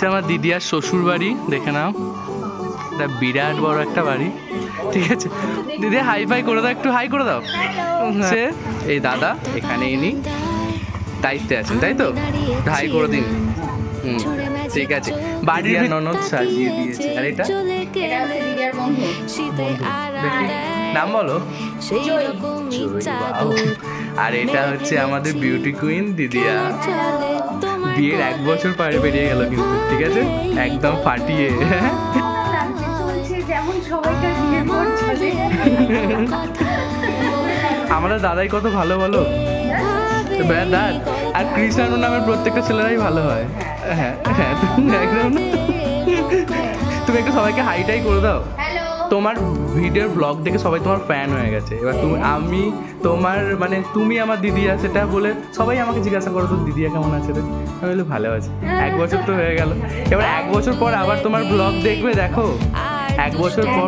হচ্ছে আমার দিদি আর শ্বশুর বাড়ি, দেখে নাও এটা বিরাট বড় একটা বাড়ি। ঠিক আছে দিদি হাই ফাই করে দাও, একটু হাই করে দাও। এই দাদা এখানে ইনি দায়িত্বে আছেন তাই তো, হাই করে দিন। ঠিক আছে বাড়ির ননদ সাজিয়ে দিয়েছে। আর এটা নাম বলো। আর এটা হচ্ছে আমাদের বিউটি কুইন দিদিয়া, বিয়ের 1 বছর পরে বেরিয়ে গেল কিন্তু, ঠিক আছে একদম ফাটিয়ে। আমাদের দাদাই কত ভালো বলো, আর কৃষ্ণানু নামের প্রত্যেকটা ছেলেরাই ভালো হয়। হ্যাঁ হ্যাঁ তুমি একটু সবাইকে হাইটাই করে দাও। তোমার ভিডিওর ব্লগ দেখে সবাই তোমার ফ্যান হয়ে গেছে। এবার তুমি আমি তোমার মানে তুমি আমার দিদিয়া সেটা বলে সবাই আমাকে জিজ্ঞাসা করো তো দিদিয়া কেমন আছে রে, আমি বলি ভালো আছে। 1 বছর তো হয়ে গেল, এবার 1 বছর পর আবার তোমার ব্লগ দেখবে, দেখো 1 বছর পর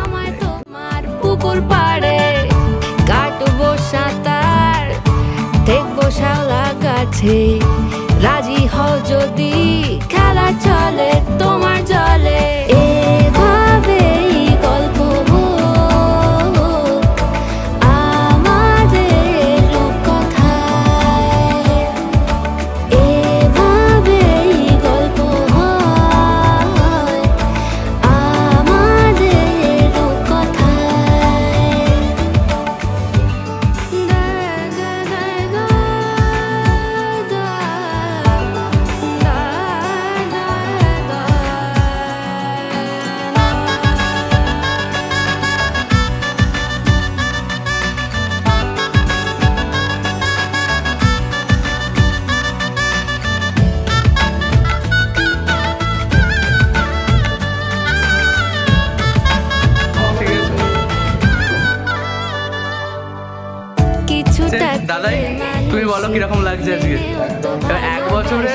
আমার তোমার পুকুর পাড়ে কাটবো সাঁতার, দেখবো শাওলা গাছে, রাজি হও যদি খেলা চলে তোমার জলে। এভাবেই গল্প আমাদের রূপকথায়, এভাবেই গল্প আমাদের রূপকথায়। দাদাই তুমি বলো কিরকম লাগছে আজকে 1 বছরে?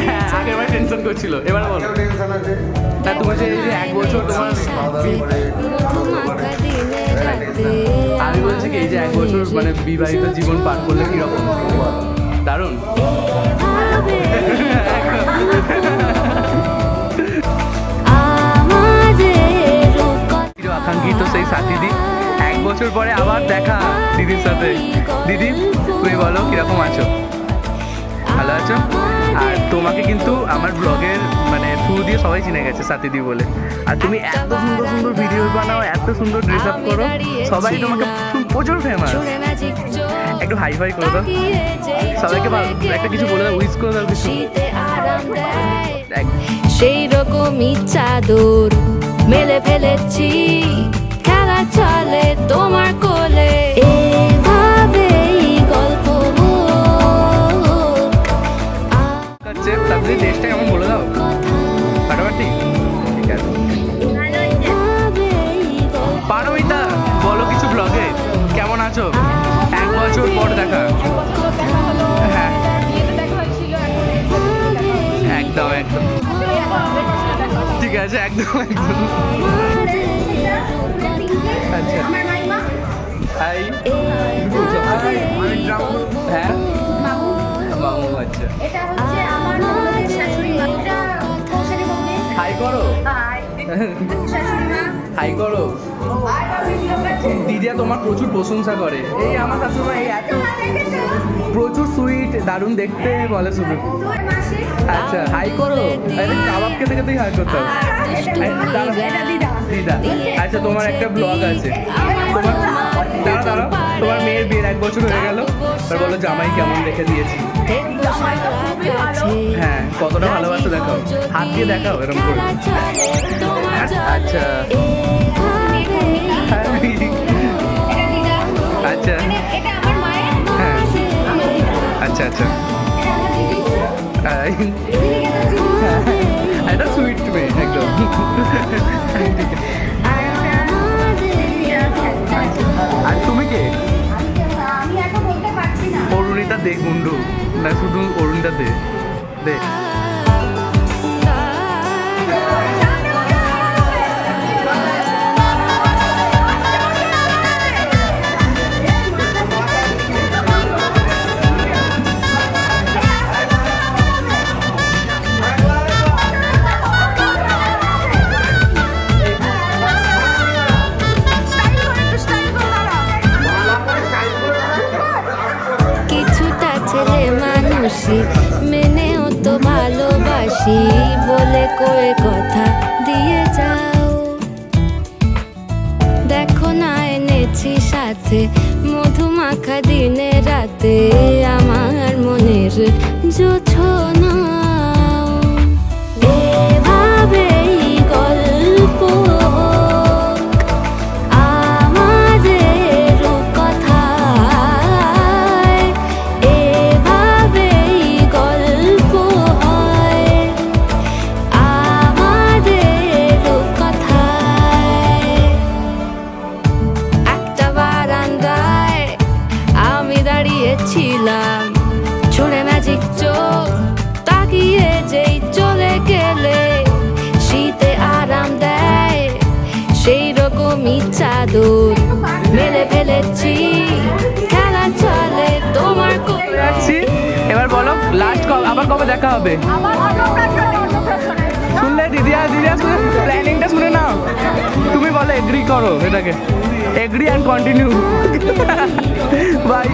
হ্যাঁ আগের বার টেনশন করছিল, এবার বলো না তুমি যে এই যে 1 বছর তোমার, আমি বলছি কি এই যে 1 বছর মানে বিবাহিত জীবন পার করলে কিরকম? দারুণ। আকাঙ্ক্ষিত সেই সাথীদি 1 বছর পরে আবার দেখা দিদির সাথে। দিদি তুমি বলো কিরকম আছো? ভালো আছো? আর তোমাকে কিন্তু আমার ব্লগের মানে থ্রু দিয়ে সবাই চিনে গেছে সাথীদি বলে। আর তুমি এত সুন্দর সুন্দর ভিডিও বানাও, এত সুন্দর ড্রেস আপ করো, সবাই তোমাকে প্রচুর ফেমাস। একটু হাই ফাই করে দাও সবাইকে, একটা কিছু বলে দাও, উইশ করে দাও কিছু। সেই রকমই চাদর মেলে ফেলেছি, খেলা চলে তোমার কোলে, এভাবেই গল্প তাদের দেশটা কেমন বলে দাও ফাটাফাটি। ঠিক আছে পারমিতা বলো কিছু ব্লগে কেমন আছো? 1 বছর পর দেখা। হ্যাঁ একদম একদম ঠিক আছে একদম একদম। আচ্ছা হাই হ্যাঁ মামু আচ্ছা হাই করো হাই করো। দিদিয়া তোমার প্রচুর প্রশংসা করে, এই আমার শাশুড়ি এই এত প্রচুর সুইট দারুণ দেখতে বলে শুধু। আচ্ছা হাই করো, আরে কাবাব খেতে খেতেই হাই করতে হবে। দিদা আচ্ছা তোমার একটা ব্লগ আছে, তোমার দাঁড়া দাঁড়া তোমার মেয়ের বিয়ের 1 বছর হয়ে গেল, এবার বলো জামাই কেমন দেখে দিয়েছি। হ্যাঁ কতটা ভালোবাসা দেখাও, হাত দিয়ে দেখাও এরকম করে। আচ্ছা আচ্ছা হ্যাঁ আচ্ছা আচ্ছা এটা সুইট মেয়ে একদম। আর তুমি কে? অরুণিতা দে গুন্ডু না শুধু অরুণিতা দে দে। মতো ভালোবাসি বলে করে কথা দিয়ে যাও। দেখো না এনেছি সাথে মধুমাখা দিনে রাতে আমার মনের জোছনা। এভাবেই গল্প আমাদের কথায়, এভাবেই গল্প হয় আমাদের কথায়। একটা বারান্দায় আমি দাঁড়িয়েছিলাম, ছুঁড়ে ম্যাজিক চোখ তাকিয়ে যেই চলে গেলে শীতে আরাম দেয় সেই রকমই চাদর মেলে ফেলেছি, খেলা চলে তোমার যাচ্ছি। এবার বলো লাস্ট আবার কবে দেখা হবে? শুনলে দিদিয়া প্ল্যানিংটা শুনে নাও। তুমি বলো এগ্রি করো এটাকে, এগ্রি অ্যান্ড কন্টিনিউ। বাই।